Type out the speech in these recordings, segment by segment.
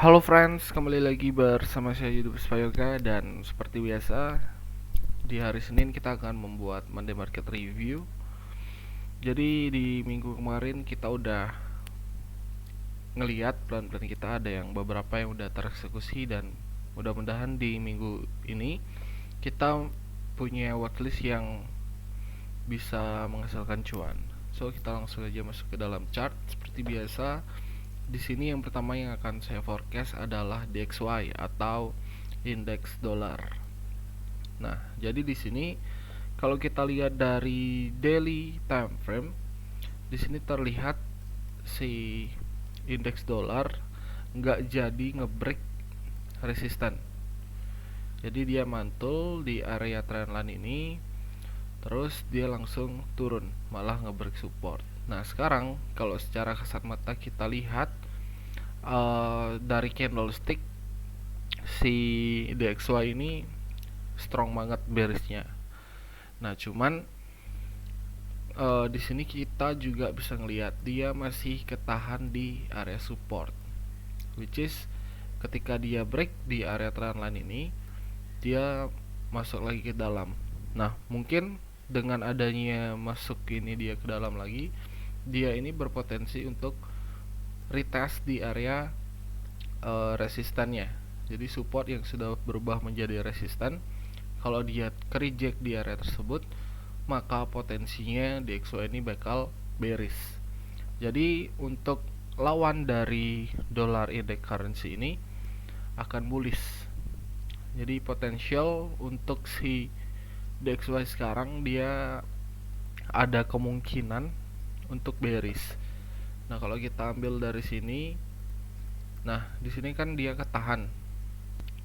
Halo friends, kembali lagi bersama saya Yudhus Payoga. Dan seperti biasa, di hari Senin kita akan membuat Monday Market Review. Jadi di minggu kemarin kita udah ngeliat plan-plan kita, ada yang beberapa yang udah tereksekusi, dan mudah-mudahan di minggu ini kita punya watchlist yang bisa menghasilkan cuan. So kita langsung aja masuk ke dalam chart. Seperti biasa, di sini yang pertama yang akan saya forecast adalah DXY atau indeks dolar. Nah, jadi di sini kalau kita lihat dari daily time frame, di sini terlihat si indeks dolar nggak jadi ngebreak resisten. Jadi dia mantul di area trendline ini, terus dia langsung turun, malah ngebreak support. Nah, sekarang kalau secara kasat mata kita lihat dari candlestick, si DXY ini strong banget bearishnya. Nah, cuman di sini kita juga bisa ngelihat dia masih ketahan di area support, which is ketika dia break di area trendline ini, dia masuk lagi ke dalam. Nah, mungkin dengan adanya masuk ini dia ke dalam lagi, dia ini berpotensi untuk retest di area resistannya. Jadi support yang sudah berubah menjadi resisten, kalau dia reject di area tersebut, maka potensinya DXY ini bakal bearish. Jadi untuk lawan dari dollar index currency ini akan bullish. Jadi potensial untuk si DXY sekarang dia ada kemungkinan untuk bearish. Nah, kalau kita ambil dari sini, nah di sini kan dia ketahan.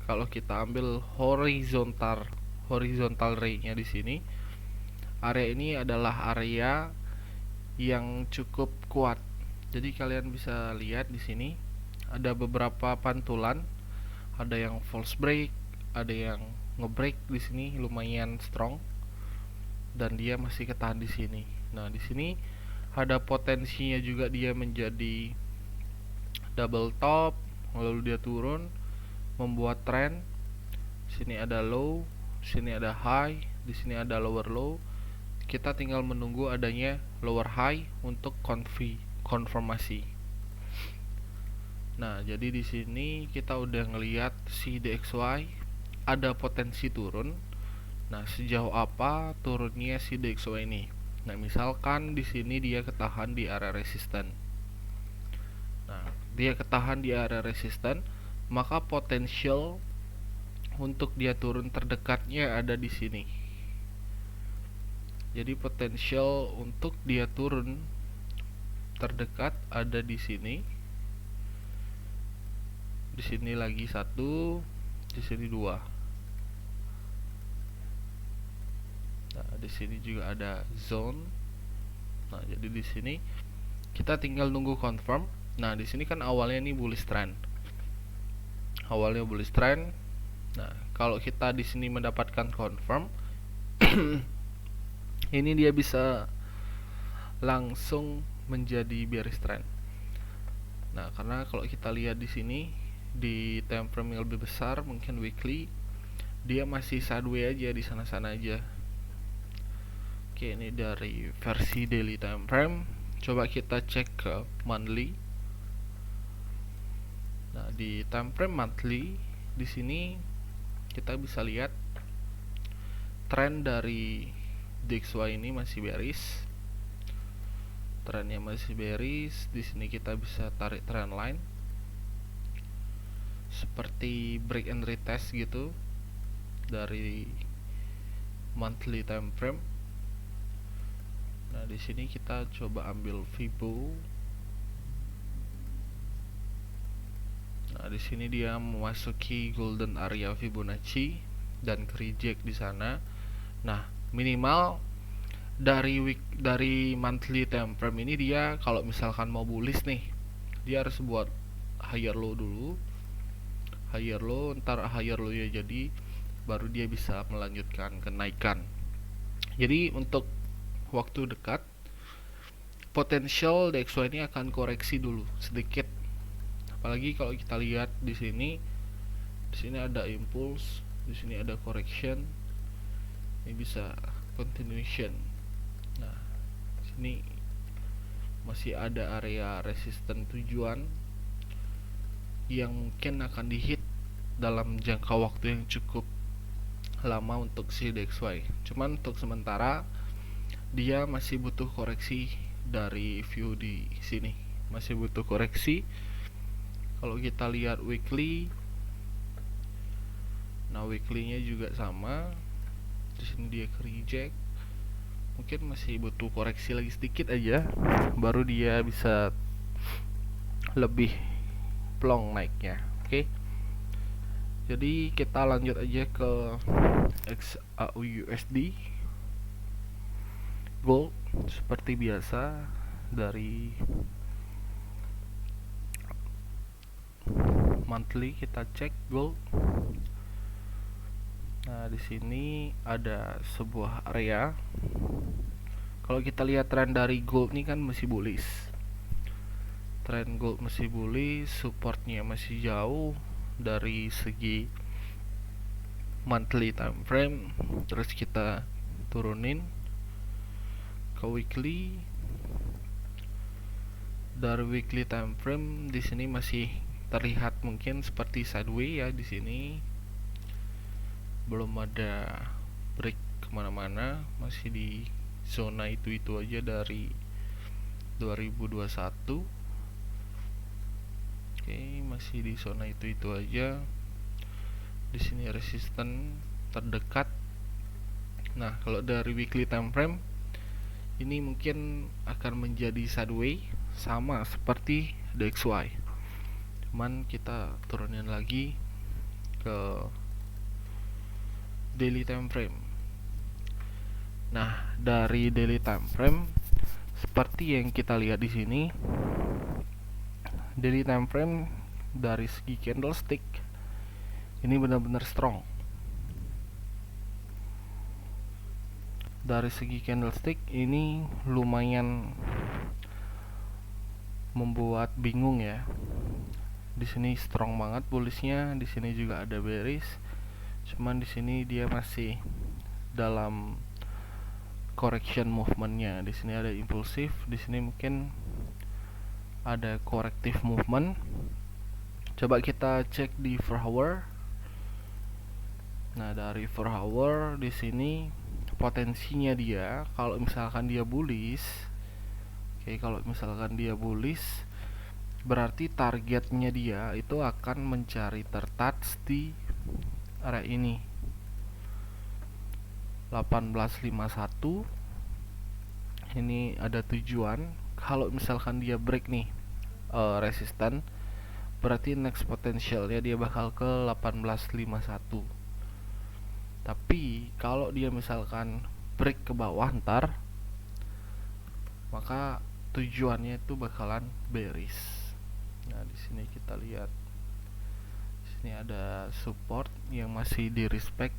Kalau kita ambil horizontal ray-nya di sini, area ini adalah area yang cukup kuat. Jadi kalian bisa lihat di sini ada beberapa pantulan, ada yang false break, ada yang ngebreak di sini lumayan strong, dan dia masih ketahan di sini. Nah, di sini ada potensinya juga dia menjadi double top, lalu dia turun membuat trend. Sini ada low, sini ada high, di sini ada lower low. Kita tinggal menunggu adanya lower high untuk konfirmasi. Nah, jadi di sini kita udah ngelihat si DXY ada potensi turun. Nah, sejauh apa turunnya si DXY ini? Nah, misalkan di sini dia ketahan di area resisten. Nah, dia ketahan di area resisten, maka potensial untuk dia turun terdekatnya ada di sini. Jadi potensial untuk dia turun terdekat ada di sini. Di sini lagi satu, di sini dua. Nah, di sini juga ada zone. Nah, jadi di sini kita tinggal nunggu confirm. Nah, di sini kan awalnya ini bullish trend. Awalnya bullish trend. Nah, kalau kita di sini mendapatkan confirm, ini dia bisa langsung menjadi bearish trend. Nah, karena kalau kita lihat di sini di time frame yang lebih besar, mungkin weekly, dia masih sideways aja di sana-sana aja. Oke, ini dari versi daily time frame. Coba kita cek ke monthly. Nah, di time frame monthly di sini kita bisa lihat tren dari DXY ini masih bearish. Trennya masih bearish. Di sini kita bisa tarik trend line seperti break and retest gitu dari monthly time frame. Nah, di sini kita coba ambil Fibo. Nah, di sini dia memasuki golden area Fibonacci dan reject di sana. Nah, minimal dari monthly time frame ini dia kalau misalkan mau bullish nih, dia harus buat higher low dulu. Higher low, ntar higher low ya, jadi baru dia bisa melanjutkan kenaikan. Jadi untuk waktu dekat potensial DXY ini akan koreksi dulu sedikit Apalagi kalau kita lihat di sini ada impulse, di sini ada correction, ini bisa continuation. Nah, di sini masih ada area resisten tujuan yang mungkin akan dihit dalam jangka waktu yang cukup lama untuk si DXY. Cuman untuk sementara dia masih butuh koreksi dari view di sini. Masih butuh koreksi. Kalau kita lihat weekly, nah weekly-nya juga sama. Di sini dia ke reject. Mungkin masih butuh koreksi lagi sedikit aja baru dia bisa lebih plong naiknya. Oke. Jadi kita lanjut aja ke XAUUSD gold seperti biasa. Dari monthly kita cek gold. Nah, di sini ada sebuah area. Kalau kita lihat tren dari gold ini kan masih bullish. Tren gold masih bullish, supportnya masih jauh dari segi monthly time frame. Terus kita turunin ke weekly. Dari weekly time frame di sini masih terlihat mungkin seperti sideways ya. Di sini belum ada break kemana-mana, masih di zona itu aja dari 2021. Oke, masih di zona itu aja. Di sini resisten terdekat. Nah, kalau dari weekly time frame ini mungkin akan menjadi sideways sama seperti DXY. Cuman kita turunin lagi ke daily time frame. Nah, dari daily time frame seperti yang kita lihat di sini, daily time frame dari segi candlestick ini benar-benar strong. Dari segi candlestick ini lumayan membuat bingung ya. Di sini strong banget bullishnya, di sini juga ada bearish. Cuman di sini dia masih dalam correction movementnya. Di sini ada impulsif, di sini mungkin ada corrective movement. Coba kita cek di 4 hour. Nah, dari 4 hour di sini potensinya dia kalau misalkan dia bullish. Oke, kalau misalkan dia bullish berarti targetnya dia itu akan mencari tertouch di area ini 1851. Ini ada tujuan. Kalau misalkan dia break nih resisten, berarti next potentialnya dia bakal ke 1851. Tapi kalau dia misalkan break ke bawah ntar, maka tujuannya itu bakalan bearish. Nah, di sini kita lihat, di sini ada support yang masih di respect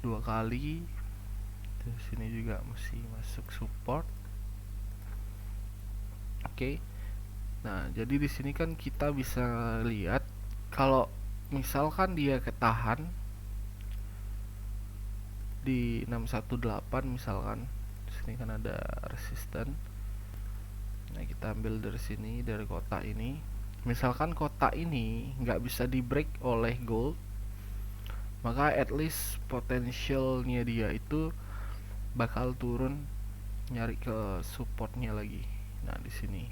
2 kali. Di sini juga masih masuk support. Oke. Nah, jadi di sini kan kita bisa lihat kalau misalkan dia ketahan di 618 misalkan. Di sini kan ada resisten. Nah, kita ambil dari sini, dari kotak ini. Misalkan kotak ini nggak bisa di break oleh gold, maka at least potensialnya dia itu bakal turun nyari ke supportnya lagi. Nah, di sini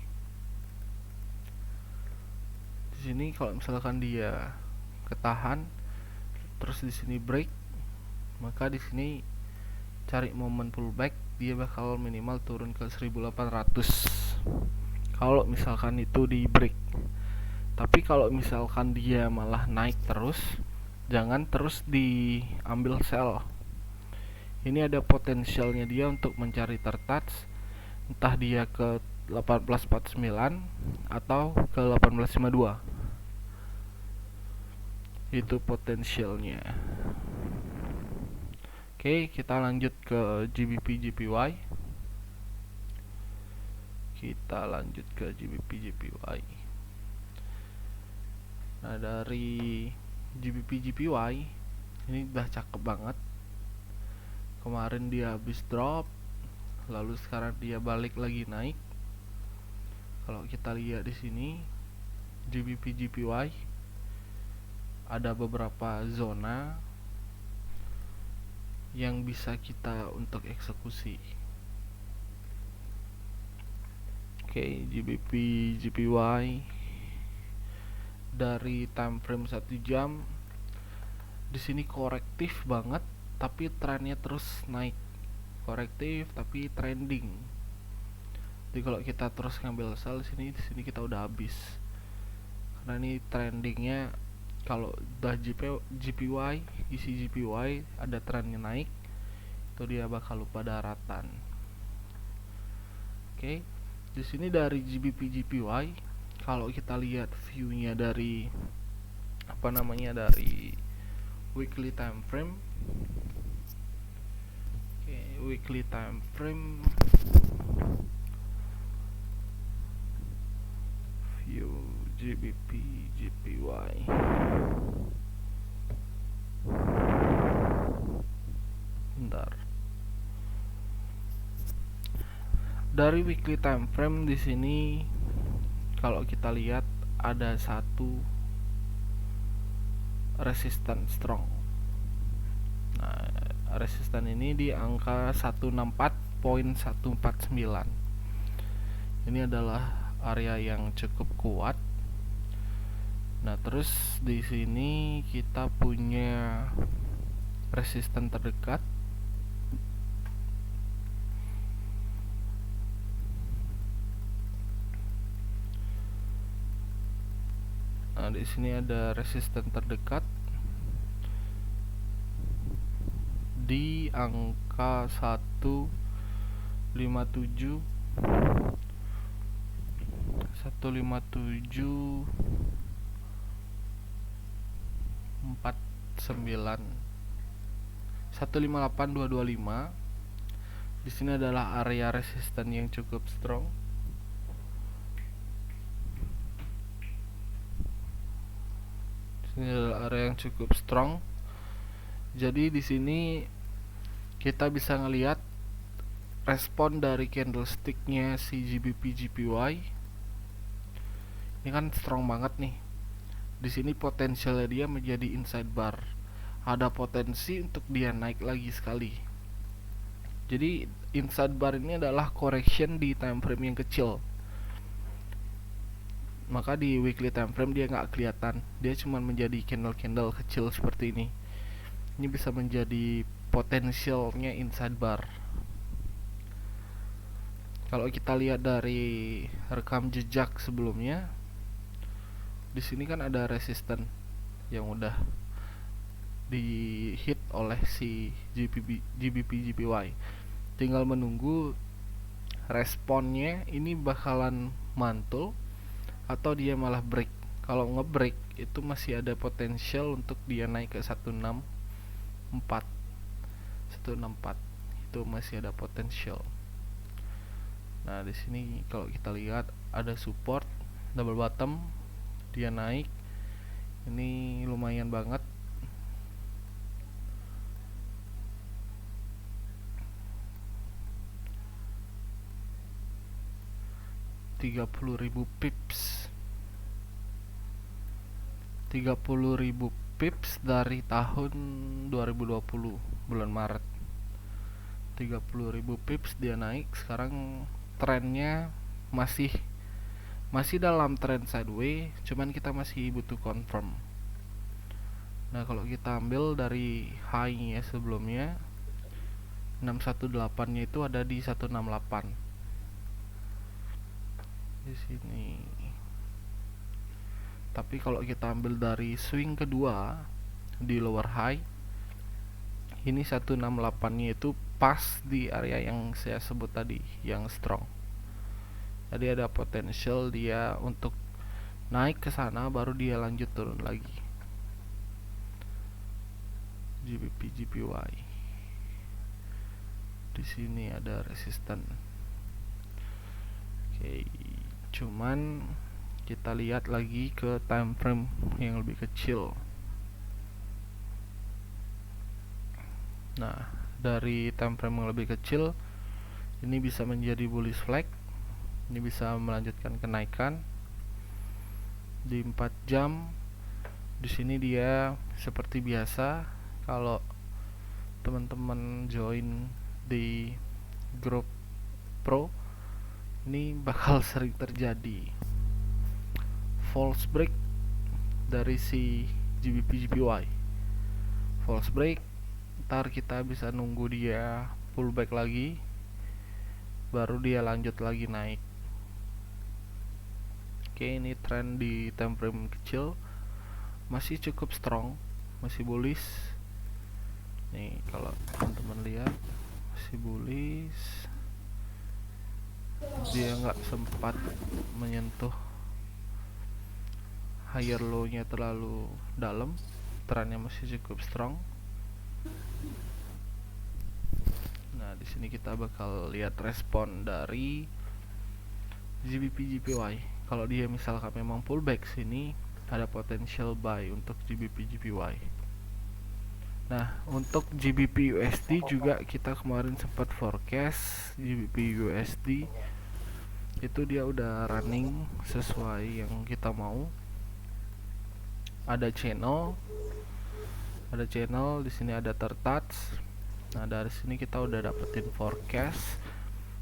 kalau misalkan dia ketahan terus di sini break, maka di sini cari momen pullback, dia bakal minimal turun ke 1800 kalau misalkan itu di break. Tapi kalau misalkan dia malah naik terus, jangan terus diambil sell. Ini ada potensialnya dia untuk mencari tertouch, entah dia ke 1849 atau ke 1852. Itu potensialnya. Oke, kita lanjut ke GBP JPY. Kita lanjut ke GBP JPY. Nah, dari GBP JPY ini udah cakep banget. Kemarin dia habis drop, lalu sekarang dia balik lagi naik. Kalau kita lihat di sini GBP JPY ada beberapa zona yang bisa kita untuk eksekusi. Oke, GBP JPY dari time frame 1 jam di sini korektif banget, tapi trennya terus naik. Korektif tapi trending. Jadi kalau kita terus ngambil sell di sini kita udah habis. Karena ini trendingnya kalau udah JPY, isi JPY ada trennya naik, itu dia bakal lupa daratan. Oke, di sini dari GBP JPY, kalau kita lihat view-nya dari dari weekly time frame. Oke, weekly time frame view GBP JPY. Bentar. Dari weekly time frame di sini kalau kita lihat ada satu resistance strong. Nah, resisten ini di angka 164.149. Ini adalah area yang cukup kuat. Nah, terus di sini kita punya resisten terdekat. Nah, di sini ada resisten terdekat di angka 157 49 158225. Di sini adalah area resisten yang cukup strong. Ini adalah area yang cukup strong. Jadi di sini kita bisa ngelihat respon dari candlesticknya si GBP JPY. Ini kan strong banget nih. Di sini potensialnya dia menjadi inside bar. Ada potensi untuk dia naik lagi sekali. Jadi inside bar ini adalah correction di time frame yang kecil. Maka di weekly time frame dia nggak kelihatan, dia cuma menjadi candle-candle kecil seperti ini. Ini bisa menjadi potensialnya inside bar. Kalau kita lihat dari rekam jejak sebelumnya, di sini kan ada resisten yang udah di hit oleh si GBP JPY. Tinggal menunggu responnya ini bakalan mantul atau dia malah break. Kalau ngebreak itu masih ada potensial untuk dia naik ke 164 itu masih ada potensial. Nah, di sini kalau kita lihat ada support double bottom, dia naik. Ini lumayan banget. pips 30.000 pips dari tahun 2020 bulan Maret. 30.000 pips dia naik. Sekarang trennya masih dalam tren sideways, cuman kita masih butuh confirm. Nah, kalau kita ambil dari high-nya sebelumnya 618-nya itu ada di 168 di sini. Tapi kalau kita ambil dari swing kedua di lower high, ini 168-nya itu pas di area yang saya sebut tadi, yang strong. Jadi ada potensial dia untuk naik ke sana, baru dia lanjut turun lagi. GBP JPY. Di sini ada resisten. Oke, cuman kita lihat lagi ke time frame yang lebih kecil. Nah, dari time frame yang lebih kecil ini bisa menjadi bullish flag. Ini bisa melanjutkan kenaikan di 4 jam. Di sini dia seperti biasa, kalau teman-teman join di grup pro ini bakal sering terjadi false break dari si GBP JPY. False break, ntar kita bisa nunggu dia pullback lagi, baru dia lanjut lagi naik. Oke, ini trend di time frame kecil masih cukup strong, masih bullish. Nih kalau teman-teman lihat masih bullish, dia nggak sempat menyentuh higher low nya terlalu dalam, trennya masih cukup strong. Nah, di sini kita bakal lihat respon dari GBP JPY. Kalau dia misalkan memang pullback sini, ada potential buy untuk GBP JPY. Nah, untuk GBP USD juga kita kemarin sempat forecast GBP USD itu dia udah running sesuai yang kita mau. Ada channel di sini ada tertouch. Nah, dari sini kita udah dapetin forecast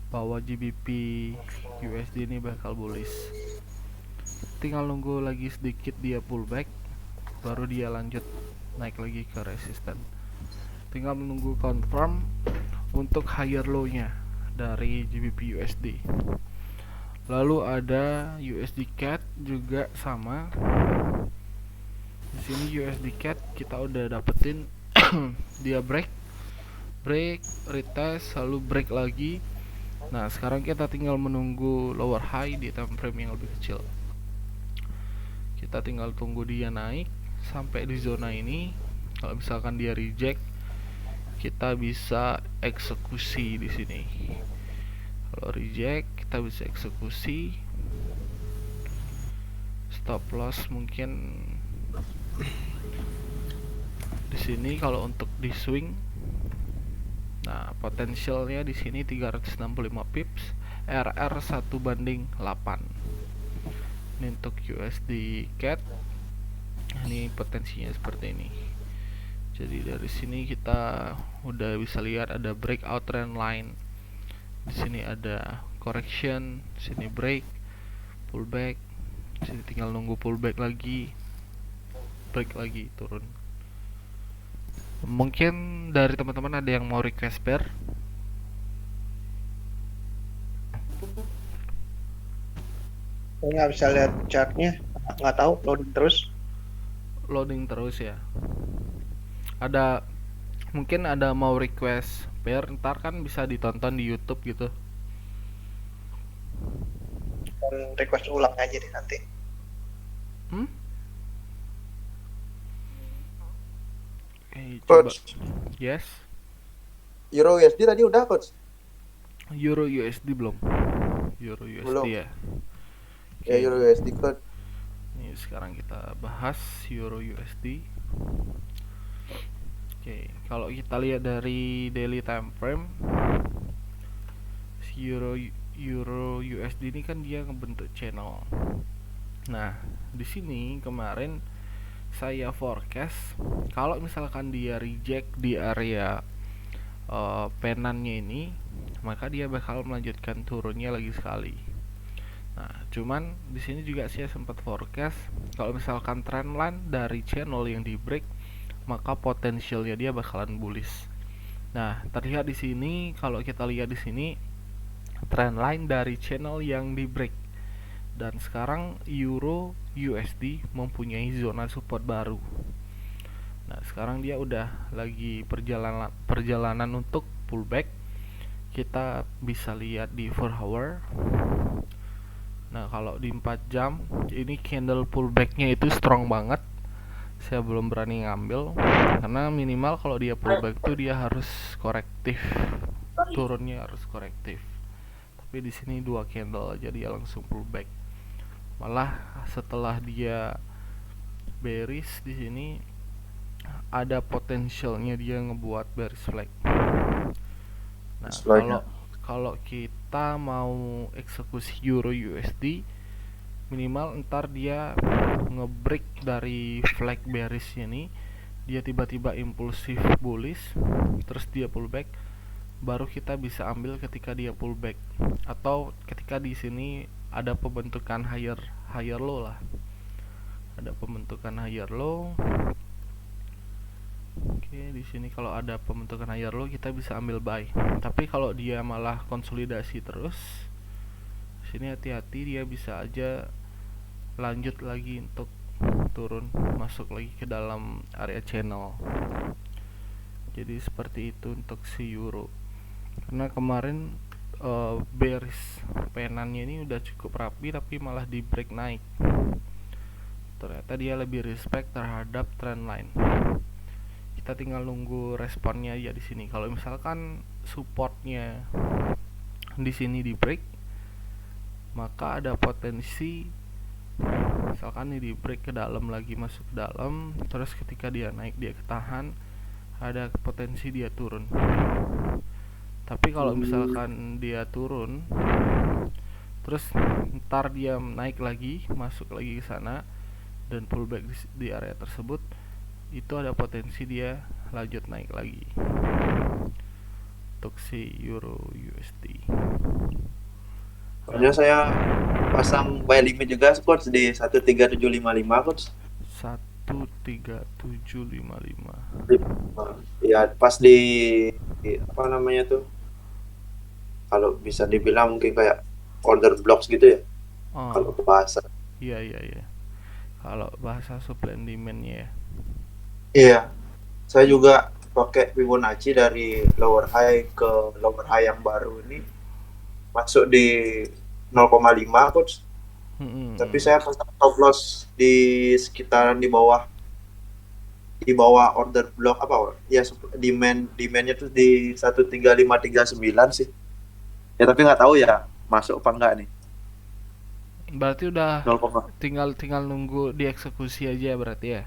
bahwa GBP USD ini bakal bullish. Tinggal nunggu lagi sedikit dia pullback, baru dia lanjut naik lagi ke resisten. Tinggal menunggu confirm untuk higher low nya dari GBP USD. Lalu ada USD CAD juga sama. Di sini USD CAD kita udah dapetin dia break, retest, lalu break lagi. Nah, sekarang kita tinggal menunggu lower high di time frame yang lebih kecil. Kita tinggal tunggu dia naik sampai di zona ini. Kalau misalkan dia reject, kita bisa eksekusi di sini. Kalau reject, kita bisa eksekusi. Stop loss mungkin di sini kalau untuk di swing. Nah, potensialnya di sini 365 pips, RR 1:8. Ini untuk USD CAD. Ini potensinya seperti ini. Jadi dari sini kita udah bisa lihat ada breakout trend line. Di sini ada correction, sini break, pullback. Sini tinggal nunggu pullback lagi, break lagi, turun. Mungkin dari teman-teman ada yang mau request pair? Saya nggak bisa lihat chartnya, nggak tahu, loading terus. Loading terus ya. Ada mungkin ada mau request pair, ntar kan bisa ditonton di YouTube gitu. Dan request ulang aja deh nanti. Coba. Coach, Yes. Euro USD tadi udah, Coach? Euro USD belum. Euro USD Belum. ya. Ya, Euro USD, Coach. Ini sekarang kita bahas Euro USD. Oke, kalau kita lihat dari daily time frame, Euro USD ini kan dia ngebentuk channel. Nah, di sini kemarin saya forecast kalau misalkan dia reject di area penannya ini, maka dia bakal melanjutkan turunnya lagi sekali. Nah, cuman di sini juga saya sempat forecast kalau misalkan trendline dari channel yang di break, maka potensialnya dia bakalan bullish. Nah, terlihat di sini, kalau kita lihat di sini trendline dari channel yang di break. Dan sekarang Euro USD mempunyai zona support baru. Nah, sekarang dia udah lagi perjalanan untuk pullback. Kita bisa lihat di 4 hour. Nah, kalau di 4 jam ini candle pullbacknya itu strong banget. Saya belum berani ngambil karena minimal kalau dia pullback tuh dia harus korektif, turunnya harus korektif. Tapi di sini 2 candle aja dia langsung pullback. Malah setelah dia bearish di sini ada potensialnya dia ngebuat bearish flag. Nah, Flagnya. kalau kita mau eksekusi Euro USD, minimal ntar dia ngebreak dari flag bearish ini, dia tiba-tiba impulsif bullish, terus dia pullback, baru kita bisa ambil ketika dia pullback atau ketika di sini ada pembentukan higher low lah, ada pembentukan higher low. Oke, di sini kalau ada pembentukan higher low kita bisa ambil buy. Tapi kalau dia malah konsolidasi terus, sini hati-hati, dia bisa aja lanjut lagi untuk turun, masuk lagi ke dalam area channel. Jadi seperti itu untuk si euro. Karena kemarin bearish penannya ini udah cukup rapi tapi malah di break naik. Ternyata dia lebih respect terhadap trendline. Kita tinggal nunggu responnya aja di sini. Kalau misalkan supportnya di sini di break, maka ada potensi misalkan ini di break ke dalam lagi, masuk ke dalam, terus ketika dia naik dia ketahan, ada potensi dia turun. Tapi kalau misalkan dia turun terus ntar dia naik lagi, masuk lagi ke sana dan pullback di area tersebut, itu ada potensi dia lanjut naik lagi untuk si euro USD. Soalnya saya pasang buy limit juga coach di 13755 coach. 13755. Ya pas di apa namanya tuh, kalau bisa dibilang mungkin kayak order blocks gitu ya kalau bahasa. Iya. Kalau bahasa supply and demand-nya ya. Iya, saya juga pakai Fibonacci dari lower high ke lower high yang baru ini masuk di 0,5 coach. Tapi saya pasang stop loss di sekitaran di bawah order block apa ya, demandnya tuh di 13539 sih ya, tapi nggak tahu ya masuk apa enggak nih. Berarti udah 0, tinggal nunggu dieksekusi aja berarti ya.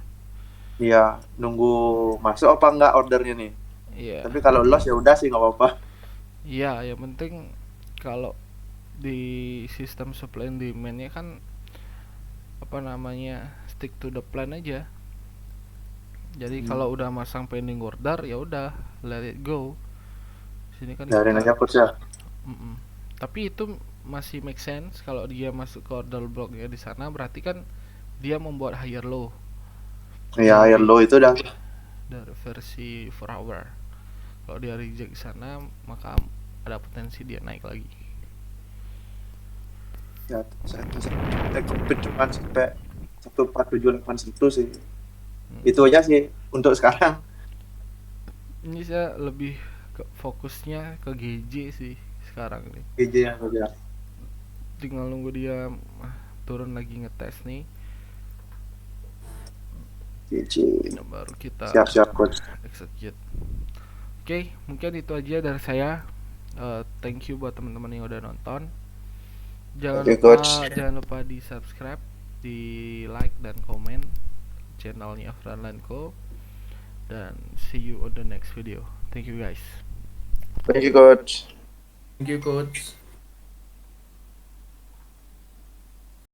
iya, nunggu masuk apa enggak ordernya nih. Iya. Tapi kalau loss ya udah sih nggak apa-apa. Iya, yang penting kalau di sistem supply and demand-nya kan apa namanya, stick to the plan aja. Jadi kalau udah masang pending order ya udah let it go. Sini kan Biarin kita aja coach ya. tapi itu masih make sense kalau dia masuk ke order blocknya di sana, berarti kan dia membuat higher low. Iya, higher low itu udah dari versi 4 hour. Kalau dia reject di sana, maka ada potensi dia naik lagi. ya, saya cuma sampai 14781 sih. Itu aja sih untuk sekarang. Ini saya lebih fokusnya ke GJ sih sekarang nih. GJ yang udah. Tinggal nunggu dia turun lagi ngetes nih. GJ. Baru kita Siap coach. execute. Oke, mungkin itu aja dari saya. Thank you buat teman-teman yang udah nonton. Jangan lupa di subscribe, di like dan komen channelnya Afranlanco, dan see you on the next video. Thank you guys. Thank you coach. Thank you, coach.